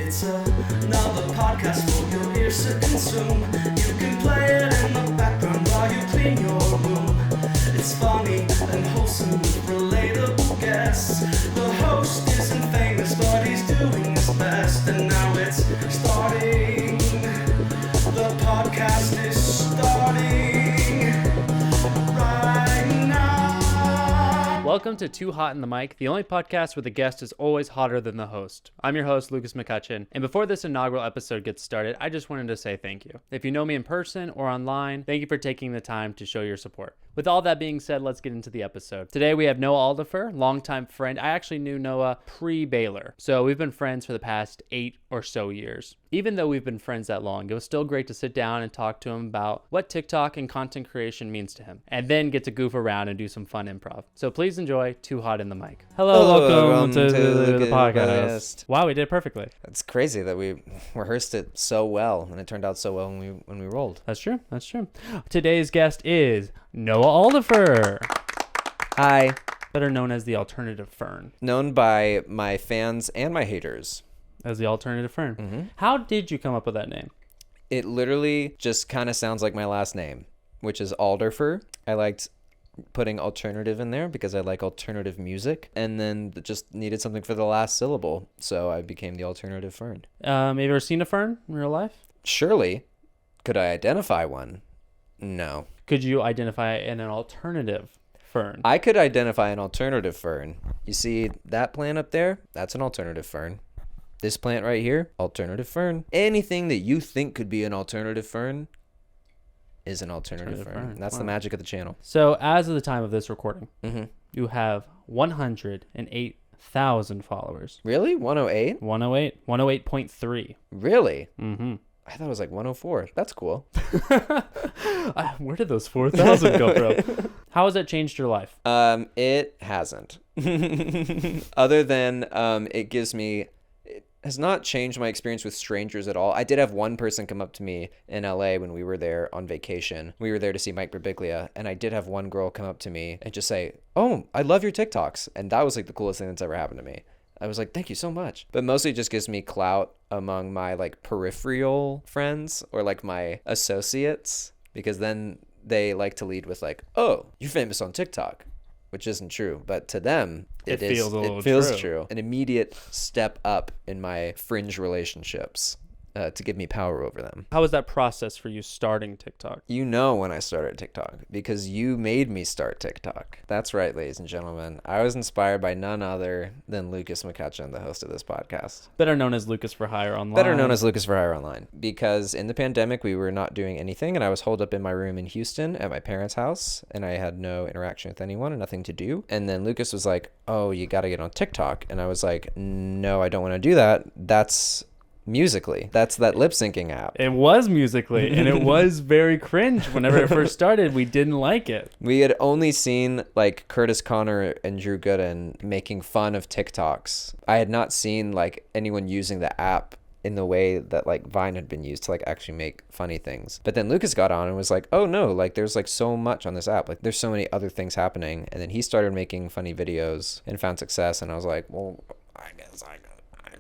It's another podcast for your ears to consume. You can play it in the background while you clean your room. It's funny and wholesome with relatable guests. The host isn't famous, but he's doing his best. And now it's starting. The podcast is starting right now. Welcome to Too Hot in the Mic, the only podcast where the guest is always hotter than the host. I'm your host, Lucas McCutcheon, and before this inaugural episode gets started, I just wanted to say thank you. If you know me in person or online, thank you for taking the time to show your support. With all that being said, let's get into the episode. Today we have Noah Alderfer, longtime friend. I actually knew Noah pre-Baylor, so we've been friends for the past 8 or so years. Even though we've been friends that long, it was still great to sit down and talk to him about what TikTok and content creation means to him, and then get to goof around and do some fun improv. So please enjoy Too Hot in the Mic. Hello, welcome to the podcast. Wow, we did it perfectly. It's crazy that we rehearsed it so well, and it turned out so well when we rolled. That's true. Today's guest is Noah Alderfer. Hi. Better known as the Alternative Fern. Known by my fans and my haters. As the Alternative Fern. Mm-hmm. How did you come up with that name? It literally just kind of sounds like my last name, which is Alderfer. I liked putting alternative in there because I like alternative music, and then just needed something for the last syllable, so I became the Alternative Fern. Have you ever seen a fern in real life? Surely. Could I identify one? No. Could you identify an alternative fern? I could identify an alternative fern. You see that plant up there? That's an alternative fern. This plant right here, alternative fern. Anything that you think could be an alternative fern is an alternative fern. That's wow. The magic of the channel. So as of the time of this recording, Mm-hmm. you have 108,000 followers. Really? 108? 108.3. Really? Mm-hmm. I thought it was like 104. That's cool. Where did those 4,000 go from? How has that changed your life? It hasn't. Other than it has not changed my experience with strangers at all. I did have one person come up to me in LA when we were there on vacation. We were there to see Mike Birbiglia, and I did have one girl come up to me and just say, "Oh, I love your TikToks." And that was like the coolest thing that's ever happened to me. I was like, thank you so much. But mostly it just gives me clout among my like peripheral friends or like my associates, because then they like to lead with like, "Oh, you're famous on TikTok," which isn't true, but to them it feels true. An immediate step up in my fringe relationships to give me power over them. How was that process for you starting TikTok? You know when I started TikTok because you made me start TikTok. That's right, ladies and gentlemen. I was inspired by none other than Lucas McCutcheon, the host of this podcast. Better known as Lucas for Hire Online. Because in the pandemic, we were not doing anything, and I was holed up in my room in Houston at my parents' house, and I had no interaction with anyone and nothing to do. And then Lucas was like, "Oh, you got to get on TikTok." And I was like, "No, I don't want to do that. That's Musical.ly. That's that lip syncing app." It was Musical.ly, and it was very cringe. Whenever it first started, we didn't like it. We had only seen like Curtis Connor and Drew Gooden making fun of TikToks. I had not seen like anyone using the app in the way that like Vine had been used to like actually make funny things. But then Lucas got on and was like, "Oh no, like there's like so much on this app. Like there's so many other things happening." And then he started making funny videos and found success. And I was like, well, I guess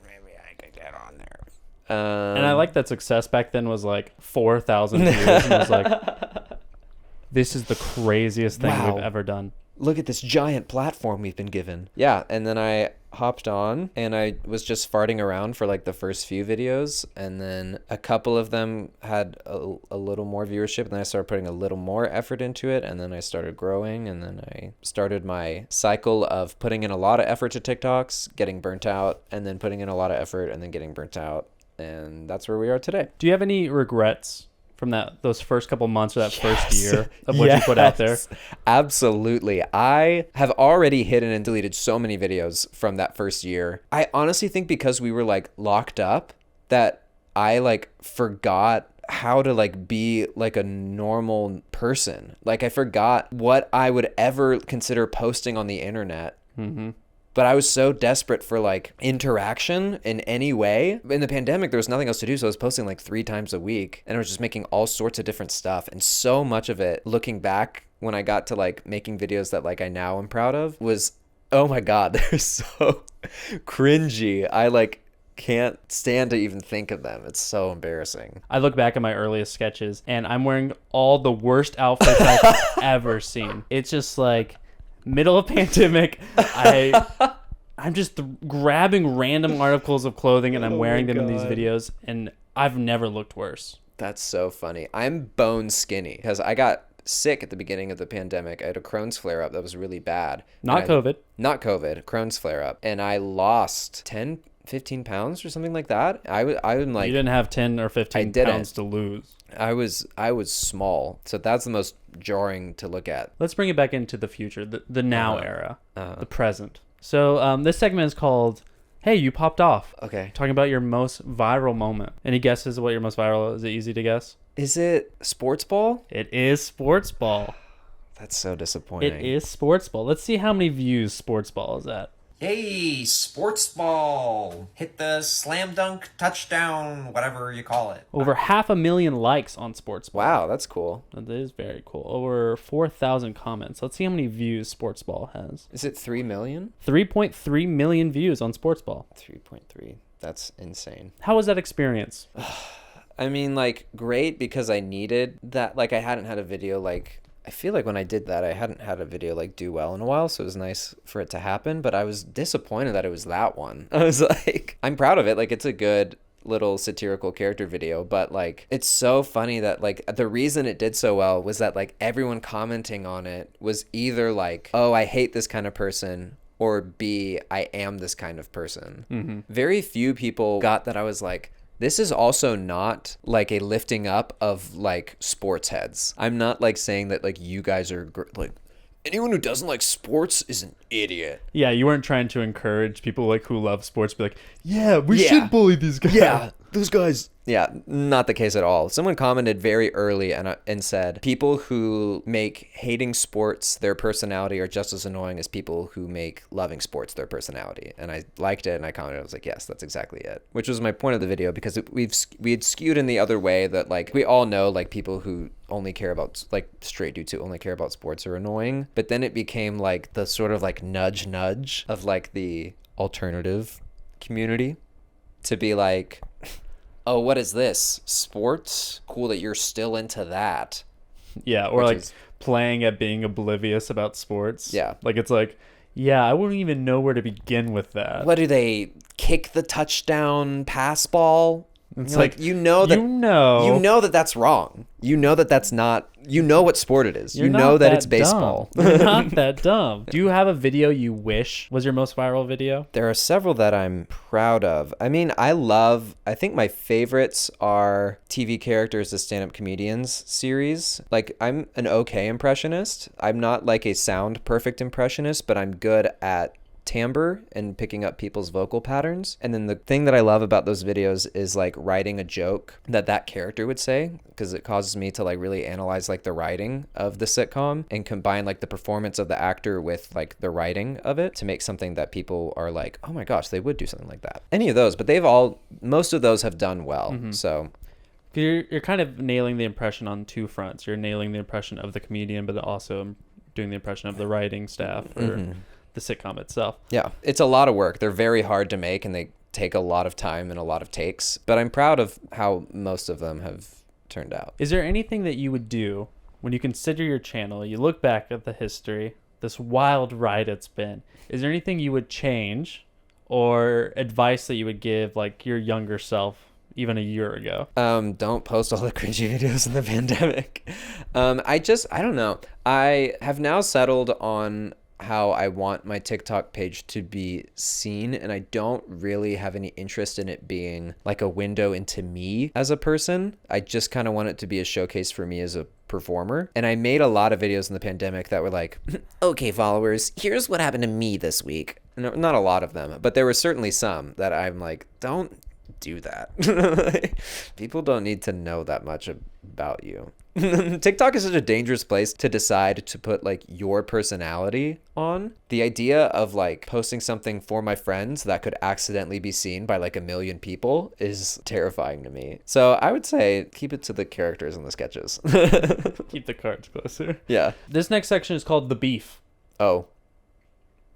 maybe I could get on there. And I like that success back then was like 4,000 views. And I was like, this is the craziest thing we've ever done. Look at this giant platform we've been given. Yeah, and then I hopped on and I was just farting around for like the first few videos, and then a couple of them had a little more viewership, and then I started putting a little more effort into it, and then I started growing, and then I started my cycle of putting in a lot of effort to TikToks, getting burnt out, and then putting in a lot of effort and then getting burnt out. And that's where we are today. Do you have any regrets from those first couple months or that first year of what you put out there? Absolutely. I have already hidden and deleted so many videos from that first year. I honestly think because we were like locked up that I like forgot how to like be like a normal person. Like I forgot what I would ever consider posting on the internet. Mm-hmm. But I was so desperate for like interaction in any way. In the pandemic, there was nothing else to do. So I was posting like 3 times a week, and I was just making all sorts of different stuff. And so much of it, looking back when I got to like making videos that like I now am proud of, was, oh my God, they're so cringy. I like can't stand to even think of them. It's so embarrassing. I look back at my earliest sketches and I'm wearing all the worst outfits I've ever seen. It's just like middle of pandemic. I'm just grabbing random articles of clothing and I'm wearing them in these videos, and I've never looked worse. That's so funny. I'm bone skinny because I got sick at the beginning of the pandemic. I had a Crohn's flare up that was really bad. Not COVID. Not COVID, Crohn's flare up. And I lost 10, 15 pounds or something like that. I'm like, you didn't have 10 or 15 pounds to lose. I was small. So that's the most jarring to look at. Let's bring it back into the future, the now era, the present. So this segment is called Hey, You Popped Off. Okay. Talking about your most viral moment. Any guesses what your most viral is? It easy to guess? Is it sports ball? It is sports ball. That's so disappointing. It is sports ball. Let's see how many views sports ball is at. Yay, sports ball. Hit the slam dunk, touchdown, whatever you call it. Over 500,000 likes on sports ball. Wow, that's cool. That is very cool. Over 4,000 comments. Let's see how many views sports ball has. Is it 3 million? 3.3 million views on sports ball. 3.3. That's insane. How was that experience? I mean, like, great because I needed that. Like, I hadn't had a video like... I feel like when I did that, I hadn't had a video like do well in a while, so it was nice for it to happen, but I was disappointed that it was that one. I was like, I'm proud of it. Like, it's a good little satirical character video, but like, it's so funny that like the reason it did so well was that like everyone commenting on it was either like, oh, I hate this kind of person, or B, I am this kind of person. Mm-hmm. Very few people got that I was like, this is also not like a lifting up of like sports heads. I'm not like saying that like you guys are like anyone who doesn't like sports is an idiot. Yeah, you weren't trying to encourage people like who love sports to be like, yeah, we should bully these guys. Yeah, those guys. Yeah, not the case at all. Someone commented very early and said, people who make hating sports their personality are just as annoying as people who make loving sports their personality. And I liked it, and I commented. I was like, yes, that's exactly it. Which was my point of the video, because we had skewed in the other way that like we all know like people who only care about like straight dudes who only care about sports are annoying. But then it became like the sort of like nudge of like the alternative community to be like, oh, what is this? Sports? Cool that you're still into that. Yeah, or like playing at being oblivious about sports. Yeah. Like it's like, yeah, I wouldn't even know where to begin with that. What do they kick the touchdown pass ball? It's like you know that that's wrong. You know that that's not. You know what sport it is. You know that it's baseball. You're not that dumb. Do you have a video you wish was your most viral video? There are several that I'm proud of. I mean, I think my favorites are TV characters as stand-up comedians series. Like, I'm an okay impressionist. I'm not like a sound perfect impressionist, but I'm good at timbre and picking up people's vocal patterns. And then the thing that I love about those videos is like writing a joke that character would say, because it causes me to like really analyze like the writing of the sitcom and combine like the performance of the actor with like the writing of it to make something that people are like, oh my gosh, they would do something like that. Any of those, but most of those have done well. Mm-hmm. So you're kind of nailing the impression on two fronts. You're nailing the impression of the comedian, but also doing the impression of the writing staff or mm-hmm. the sitcom itself. Yeah, it's a lot of work. They're very hard to make and they take a lot of time and a lot of takes, but I'm proud of how most of them have turned out. Is there anything that you would do when you consider your channel, you look back at the history, this wild ride it's been, is there anything you would change or advice that you would give like your younger self even a year ago? Don't post all the cringy videos in the pandemic. I don't know. I have now settled on how I want my TikTok page to be seen, and I don't really have any interest in it being like a window into me as a person. I just kind of want it to be a showcase for me as a performer. And I made a lot of videos in the pandemic that were like, okay, followers, here's what happened to me this week. No, not a lot of them, but there were certainly some that I'm like, don't do that. People don't need to know that much about you. TikTok is such a dangerous place to decide to put like your personality on. The idea of like posting something for my friends that could accidentally be seen by like 1 million people is terrifying to me. So I would say keep it to the characters and the sketches. Keep the cards closer. Yeah. This next section is called The Beef. Oh.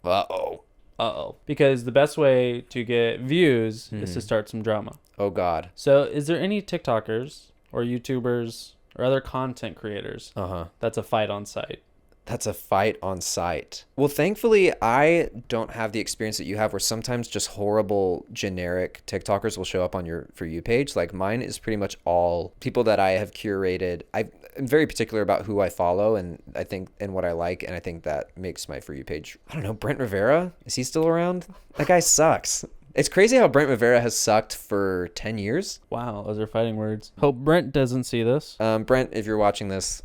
Uh-oh. Uh-oh. Because the best way to get views is to start some drama. Oh, God. So is there any TikTokers or YouTubers or other content creators that's a fight on site? That's a fight on site. Well, thankfully, I don't have the experience that you have where sometimes just horrible generic TikTokers will show up on your For You page. Like mine is pretty much all people that I have curated. I'm very particular about who I follow and I think and what I like. And I think that makes my For You page. I don't know. Brent Rivera? Is he still around? That guy sucks. It's crazy how Brent Rivera has sucked for 10 years. Wow, those are fighting words. Hope Brent doesn't see this. Brent, if you're watching this,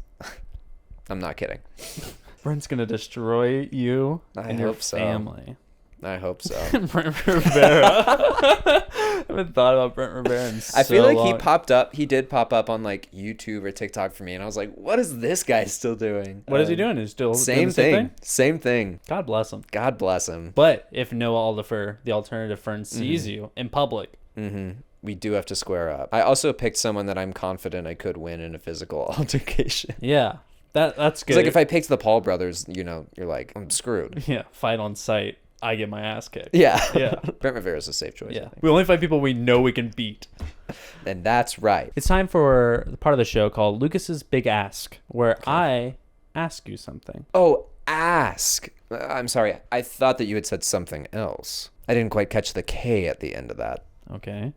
I'm not kidding. Brent's gonna destroy you and your hope so. family. I hope so. Brent Rivera. I haven't thought about Brent Rivera in so I feel like long. he did pop up on like YouTube or TikTok for me, and I was like, what is this guy still doing? What is he doing? He's still doing Same the same thing? Same thing. God bless him. God bless him. But if Noah Alderfer, the alternative friend, sees you in public, We do have to square up. I also picked someone that I'm confident I could win in a physical altercation. yeah, that's good. It's like if I picked the Paul brothers, you know, you're like, I'm screwed. yeah, fight on site, I get my ass kicked. Yeah. Yeah. Brent Rivera's a safe choice. Yeah. We only fight people we know we can beat. And that's right. It's time for the part of the show called Lucas's Big Ask, where I ask you something. Oh, ask. I'm sorry. I thought that you had said something else. I didn't quite catch the K at the end of that. Okay.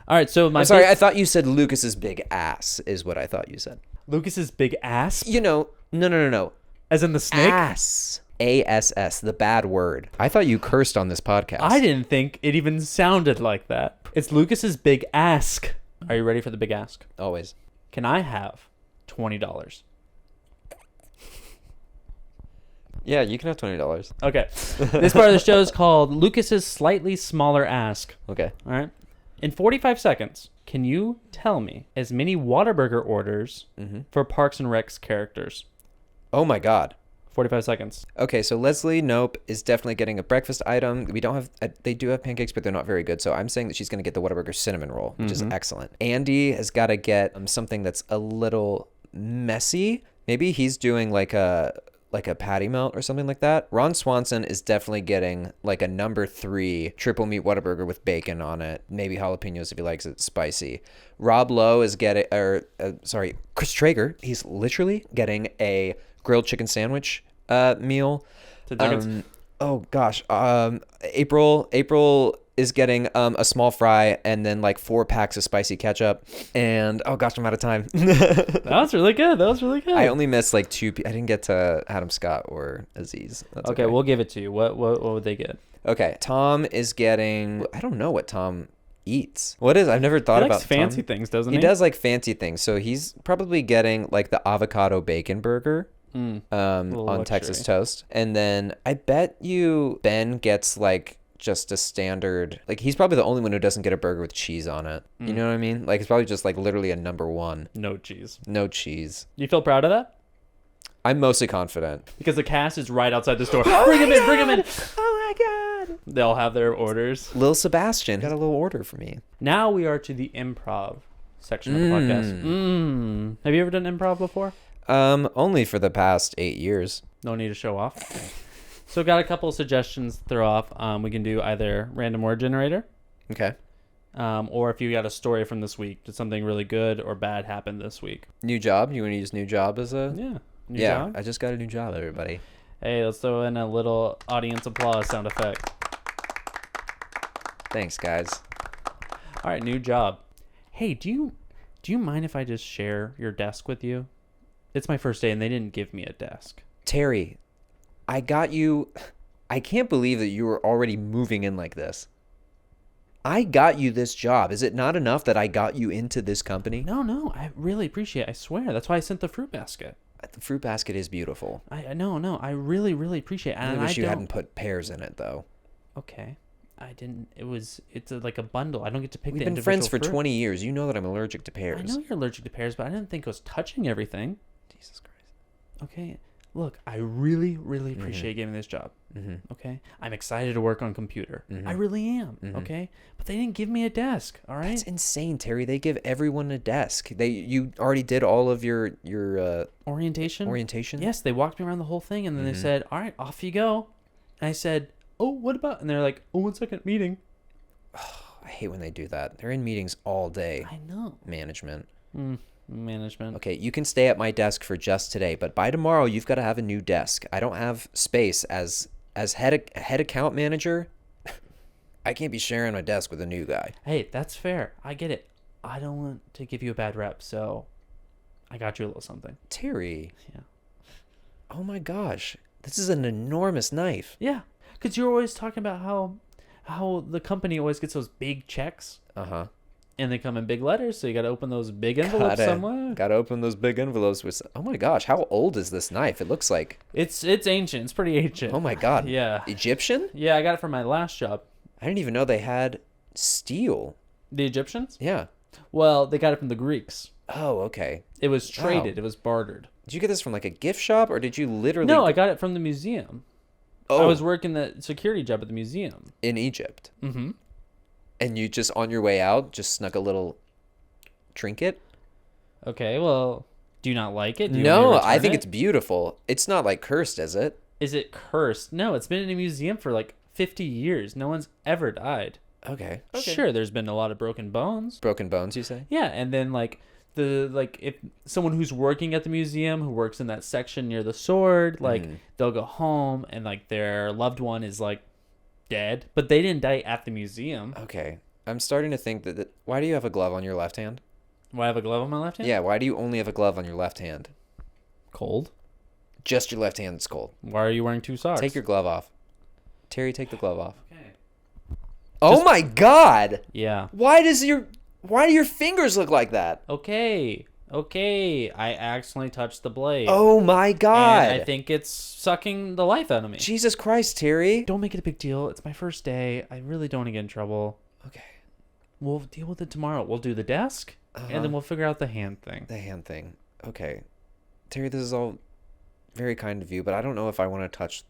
All right. So I'm sorry. I thought you said Lucas's big ass is what I thought you said. Lucas's Big Ask? You know, no. As in the snake? Ass. ASS, the bad word. I thought you cursed on this podcast. I didn't think it even sounded like that. It's Lucas's Big Ask. Are you ready for the Big Ask? Always. Can I have $20? Yeah, you can have $20. Okay. This part of the show is called Lucas's Slightly Smaller Ask. Okay. All right. In 45 seconds, can you tell me as many Whataburger orders for Parks and Rec's characters? Oh my God. 45 seconds. Okay, so Leslie Knope is definitely getting a breakfast item. We don't have, they do have pancakes, but they're not very good. So I'm saying that she's going to get the Whataburger cinnamon roll, which is excellent. Andy has got to get something that's a little messy. Maybe he's doing like a patty melt or something like that. Ron Swanson is definitely getting like a number 3 triple meat Whataburger with bacon on it. Maybe jalapenos if he likes it spicy. Rob Lowe is getting, Chris Traeger, he's literally getting a grilled chicken sandwich meal. Oh gosh. April is getting a small fry and then like 4 packs of spicy ketchup. And oh gosh, I'm out of time. That was really good. I only missed like 2. I didn't get to Adam Scott or Aziz. That's okay, we'll give it to you. What would they get? Okay, Tom is getting. I don't know what Tom eats. What is? I've never thought He about likes fancy Tom. things, doesn't he? He does like fancy things. So he's probably getting like the avocado bacon burger. On Texas toast. And then I bet you Ben gets like just a standard, like he's probably the only one who doesn't get a burger with cheese on it. You know what I mean? Like it's probably just like literally a number 1. No cheese. No cheese. You feel proud of that? I'm mostly confident. Because the cast is right outside the store. Bring him in. Oh my God. They all have their orders. Lil Sebastian got a little order for me. Now we are to the improv section of the podcast. Have you ever done improv before? Only for the past 8 years. No need to show off. So got a couple of suggestions to throw off. We can do either random word generator. Okay. Or if you got a story from this week, did something really good or bad happen this week? New job? You want to use new job as a... New yeah, job? I just got a new job, everybody. Hey, let's throw in a little audience applause sound effect. Thanks, guys. All right, new job. Hey, do you mind if I just share your desk with you? It's my first day and they didn't give me a desk. Terry, I got you... I can't believe that you were already moving in like this. I got you this job. Is it not enough that I got you into this company? No, I really appreciate it. I swear. That's why I sent the fruit basket. The fruit basket is beautiful. No, I really, really appreciate it. I wish you hadn't put pears in it, though. Okay. I didn't. It's like a bundle. I don't get to pick the We've been individual friends for fruit. 20 years. You know that I'm allergic to pears. I know you're allergic to pears, but I didn't think it was touching everything. Jesus Christ. Okay. Look, I really, really appreciate getting this job. Okay. I'm excited to work on computer. I really am. Okay. But they didn't give me a desk. All right. That's insane, Terry. They give everyone a desk. You already did all of your orientation. Orientation? Yes. They walked me around the whole thing and then they said, all right, off you go. And I said, oh, what about? And they're like, oh, 1 second, meeting. I hate when they do that. They're in meetings all day. I know. Management. Management. Okay, you can stay at my desk for just today, but by tomorrow you've got to have a new desk. I don't have space as head account manager. I can't be sharing my desk with a new guy. Hey, that's fair. I get it. I don't want to give you a bad rep, so I got you a little something. Terry. Yeah. Oh my gosh. This is an enormous knife. Yeah, because you're always talking about how the company always gets those big checks. Uh-huh. And they come in big letters, so you got to open those big envelopes somewhere. Gotta open those big envelopes with... Oh my gosh, how old is this knife? It looks like... It's ancient. It's pretty ancient. Oh my god. Yeah. Egyptian? Yeah, I got it from my last job. I didn't even know they had steel. The Egyptians? Yeah. Well, they got it from the Greeks. Oh, okay. It was traded. Wow. It was bartered. Did you get this from like a gift shop, or did you literally... No, I got it from the museum. Oh. I was working the security job at the museum. In Egypt. Mm-hmm. And you just, on your way out, just snuck a little trinket? Okay, well, do you not like it? Do you want me No, to I return think it? it's beautiful. It's not like cursed, is it? Is it cursed? No, it's been in a museum for like 50 years. No one's ever died. Okay. Sure, there's been a lot of broken bones. Broken bones, you say? Yeah, and then if someone who's working at the museum who works in that section near the sword, they'll go home and like their loved one is like dead, but they didn't die at the museum. Okay. I'm starting to think that... Why do you have a glove on your left hand? Why I have a glove on my left hand? Yeah, why do you only have a glove on your left hand? Cold. Just your left hand is cold. Why are you wearing 2 socks? Take your glove off. Terry, take the glove off. Okay. Oh my god! Yeah. Why do your fingers look like that? Okay. I accidentally touched the blade. Oh my god! And I think it's sucking the life out of me. Jesus Christ, Terry. Don't make it a big deal. It's my first day. I really don't want to get in trouble. Okay. We'll deal with it tomorrow. We'll do the desk, and then we'll figure out the hand thing. The hand thing. Okay. Terry, this is all very kind of you, but I don't know if I want to touch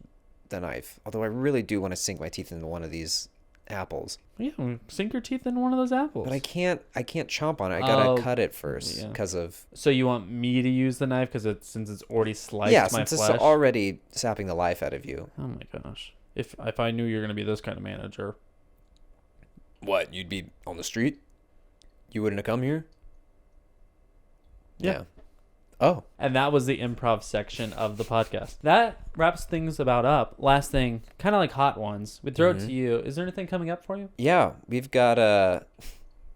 the knife. Although I really do want to sink my teeth into one of these apples. Yeah, sink your teeth in one of those apples. But I can't chomp on it. I gotta cut it first yeah. because of... So you want me to use the knife since it's already sliced Yeah, my since flesh? it's already sapping the life out of you. Oh my gosh. If I knew you were going to be this kind of manager. What, you'd be on the street? You wouldn't have come here? Yeah. Oh. And that was the improv section of the podcast. That wraps things about up. Last thing, kind of like hot ones. We throw it to you. Is there anything coming up for you? Yeah, we've got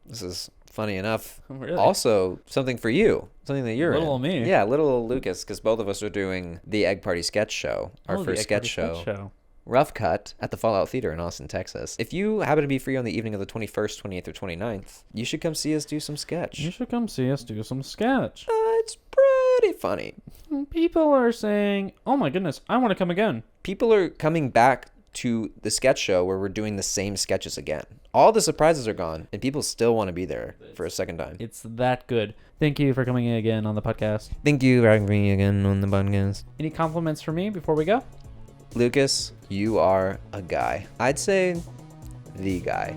this is funny enough. Really? Also, something for you. Something that you're Little in. me. Yeah, little Lucas, because both of us are doing the Egg Party sketch show. Our the first Egg sketch Party show. Rough Cut at the Fallout Theater in Austin, Texas. If you happen to be free on the evening of the 21st, 28th, or 29th, you should come see us do some sketch. You should come see us do some sketch. It's pretty funny. People are saying, oh my goodness, I want to come again. People are coming back to the sketch show where we're doing the same sketches again. All the surprises are gone, and people still want to be there for a second time. It's that good. Thank you for coming in again on the podcast. Thank you for having me again on the podcast. Any compliments for me before we go? Lucas, you are a guy. I'd say the guy.